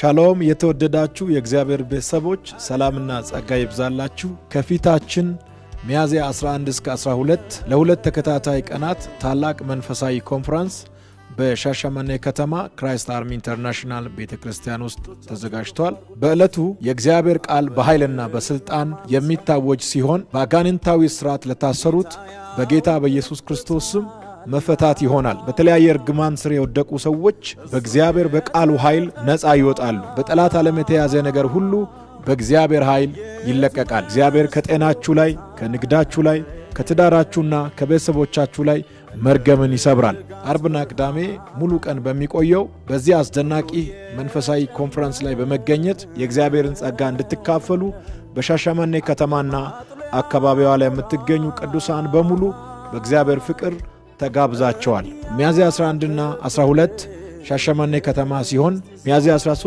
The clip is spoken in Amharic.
ሻሎም የተወደዳችሁ የእግዚአብሔር ቤተሰቦች ሰላምና ጸጋ ይብዛላችሁ። ከፊታችን ሚያዝያ 11 እስከ 12 ለሁለት ተከታታይ ቀናት ታላቅ መንፈሳዊ ኮንፈረንስ በሻሸመኔ ከተማ ክራይስት አርሚ ኢንተርናሽናል ቤተክርስቲያን ውስጥ ተዘጋጅቷል። በዕለቱ የእግዚአብሔር ቃል በኃይልና በስልጣን የሚታወጅ ሲሆን በአጋንንታዊ ስርዓት ለታሰሩት በጌታ በኢየሱስ ክርስቶስ ስም መፈታት ይሆናል። በተለያየ እርግማን ስር የወደቁ ሰዎች በእግዚአብሔር በቃሉ ኃይል ነፃ ይወጣሉ። በጠላት ዓለም የተያዘ ነገር ሁሉ በእግዚአብሔር ኃይል ይለቀቃል። እግዚአብሔር ከጤናችሁ ላይ፣ ከንግዳችሁ ላይ፣ ከትዳራችሁና ከቤተሰቦቻችሁ ላይ መርገምን ይሰብራል። አርብና ቅዳሜ ሙሉ ቀን በሚቆየው በዚህ አስደናቂ መንፈሳዊ ኮንፈረንስ ላይ በመገኘት የእግዚአብሔርን ጸጋ እንድትካፈሉ በሻሸመኔ ከተማና አካባቢዋ ላይ የምትገኙ ቅዱሳን በሙሉ በእግዚአብሔር ፍቅር ተጋብዛቸዋል። ሚያዝያ 11 እና 12 ሻሸመኔ ከተማ ሲሆን ሚያዝያ 13